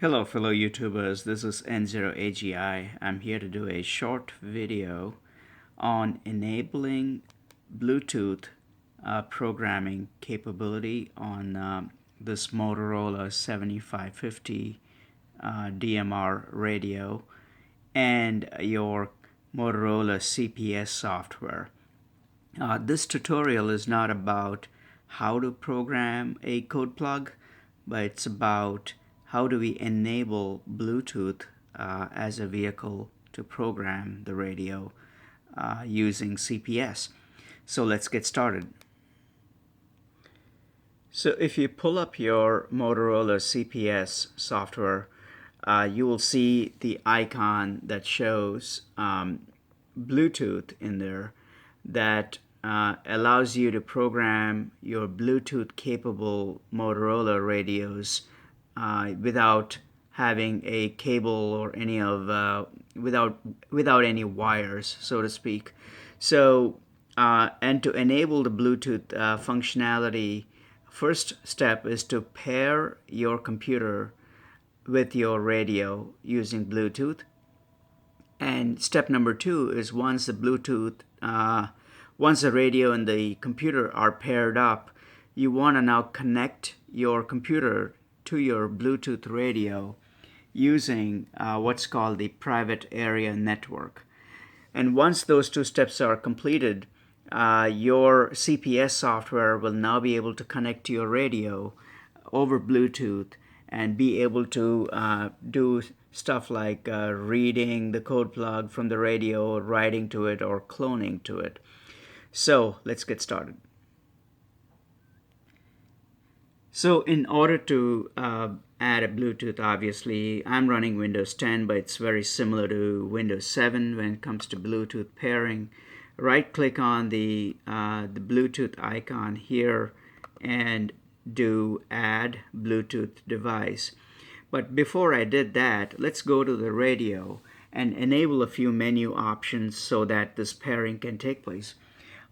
Hello fellow YouTubers, this is N0AGI. I'm here to do a short video on enabling Bluetooth programming capability on this Motorola 7550 DMR radio and your Motorola CPS software. This tutorial is not about how to program a code plug, but it's about how do we enable Bluetooth as a vehicle to program the radio using CPS. So let's get started. So if you pull up your Motorola CPS software, you will see the icon that shows Bluetooth in there that allows you to program your Bluetooth capable Motorola radios without having a cable or any of without any wires, so to speak. So and to enable the Bluetooth functionality, first step is to pair your computer with your radio using Bluetooth. And step number 2 is once the radio and the computer are paired up, you want to now connect your computer to your Bluetooth radio using what's called the private area network. And once those 2 steps are completed, your CPS software will now be able to connect to your radio over Bluetooth and be able to do stuff like reading the code plug from the radio, writing to it, or cloning to it. So let's get started. So in order to add a Bluetooth, obviously I'm running Windows 10, but it's very similar to Windows 7 when it comes to Bluetooth pairing. Right click on the Bluetooth icon here and do add Bluetooth device. But before I did that, let's go to the radio and enable a few menu options so that this pairing can take place.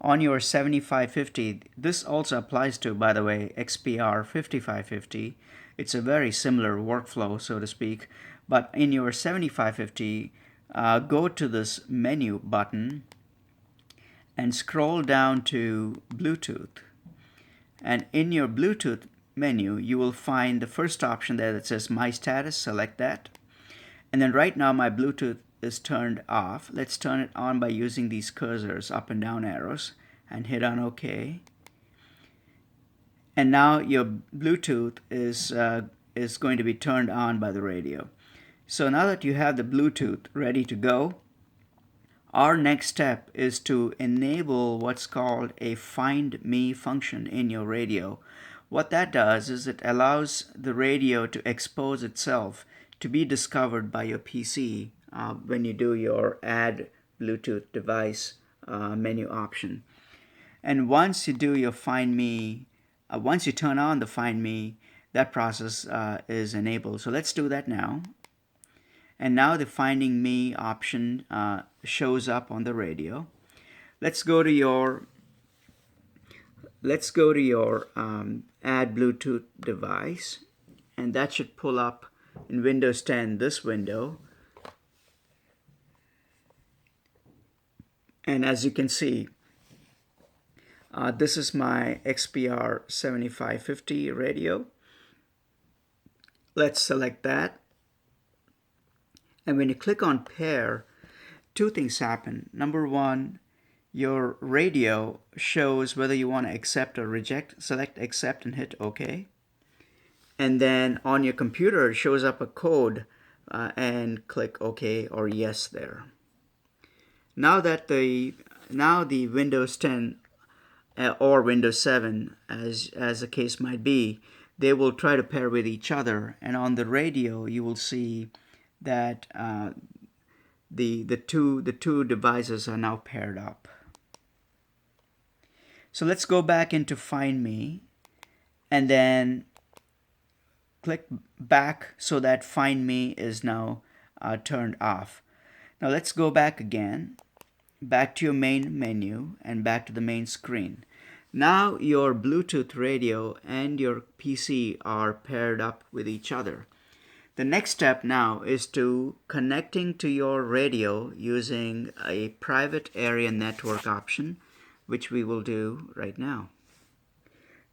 On your 7550, this also applies to, by the way, XPR 5550. It's a very similar workflow, so to speak. But in your 7550, go to this menu button and scroll down to Bluetooth. And in your Bluetooth menu, you will find the first option there that says My Status. Select that. And then right now my Bluetooth is turned off. Let's turn it on by using these cursors, up and down arrows, and hit on OK. And now your Bluetooth is going to be turned on by the radio. So now that you have the Bluetooth ready to go, our next step is to enable what's called a Find Me function in your radio. What that does is it allows the radio to expose itself to be discovered by your PC when you do your Add Bluetooth Device menu option. And once you do your Find Me, once you turn on the Find Me, that process is enabled. So let's do that now. And now the Finding Me option shows up on the radio. Let's go to your Add Bluetooth Device, and that should pull up in Windows 10 this window. And as you can see, this is my XPR 7550 radio. Let's select that. And when you click on pair, 2 things happen. Number 1, your radio shows whether you want to accept or reject. Select accept and hit OK. And then on your computer, it shows up a code and click OK or yes there. Now that the Windows 10 or Windows 7, as the case might be, they will try to pair with each other. And on the radio, you will see that the two devices are now paired up. So let's go back into Find Me and then click back so that Find Me is now turned off. Now let's go back again, back to your main menu and back to the main screen. Now your Bluetooth radio and your PC are paired up with each other. The next step now is to connecting to your radio using a private area network option, which we will do right now.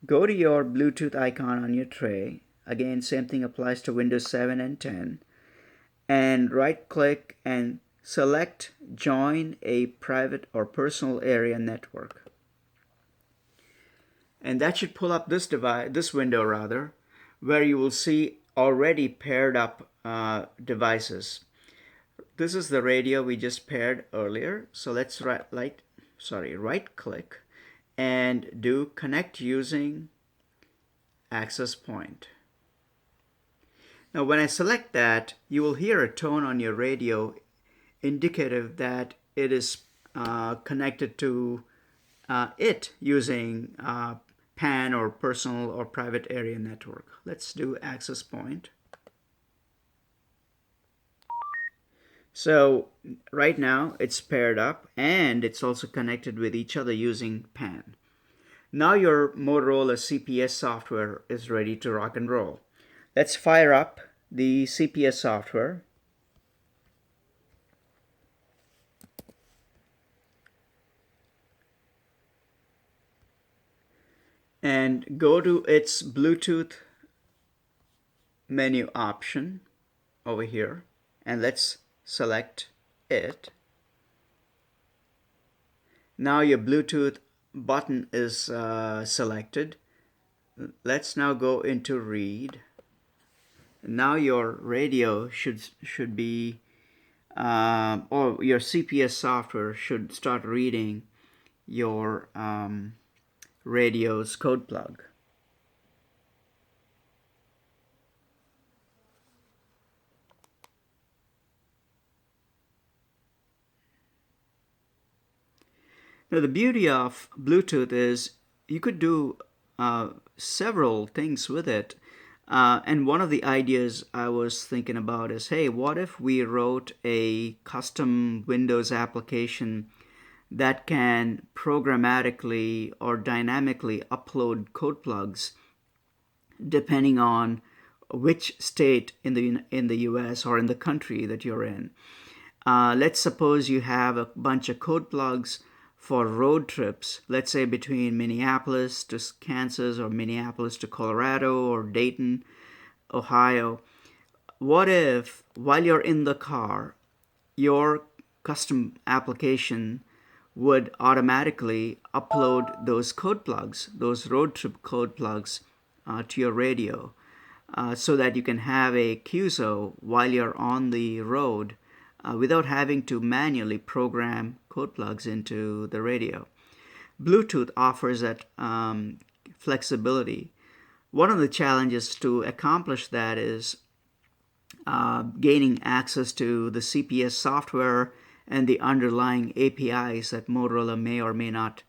Go to your Bluetooth icon on your tray. Again, same thing applies to Windows 7 and 10. And right-click and select Join a Private or Personal Area Network. And that should pull up this window rather, where you will see already paired up devices. This is the radio we just paired earlier. So let's right-click and do Connect using Access Point. Now when I select that, you will hear a tone on your radio indicative that it is connected to it using PAN or Personal or Private Area Network. Let's do Access Point. So right now it's paired up and it's also connected with each other using PAN. Now your Motorola CPS software is ready to rock and roll. Let's fire up the CPS software. And go to its Bluetooth menu option over here, and let's select it. Now your Bluetooth button is selected. Let's now go into read. Now your radio should be or your CPS software should start reading your radio's code plug. Now the beauty of Bluetooth is you could do several things with it. And one of the ideas I was thinking about is, hey, what if we wrote a custom Windows application that can programmatically or dynamically upload code plugs depending on which state in the US or in the country that you're in. Let's suppose you have a bunch of code plugs for road trips, let's say between Minneapolis to Kansas or Minneapolis to Colorado or Dayton, Ohio. What if while you're in the car, your custom application would automatically upload those code plugs, those road trip code plugs to your radio so that you can have a QSO while you're on the road without having to manually program code plugs into the radio. Bluetooth offers that flexibility. One of the challenges to accomplish that is gaining access to the CPS software and the underlying APIs that Motorola may or may not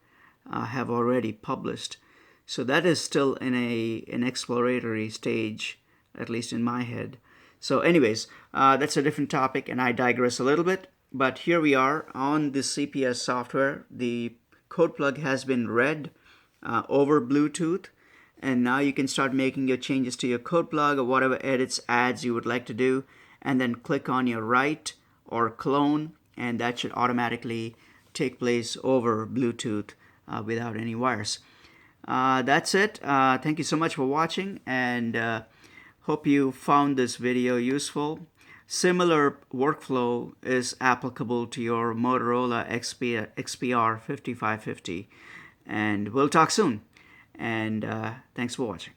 have already published. So that is still in an exploratory stage, at least in my head. So anyways, that's a different topic and I digress a little bit. But here we are on the CPS software. The code plug has been read over Bluetooth. And now you can start making your changes to your code plug or whatever edits, adds you would like to do. And then click on your write or clone. And that should automatically take place over Bluetooth without any wires. That's it. Thank you so much for watching. And hope you found this video useful. Similar workflow is applicable to your Motorola XPR 5550. And we'll talk soon. And thanks for watching.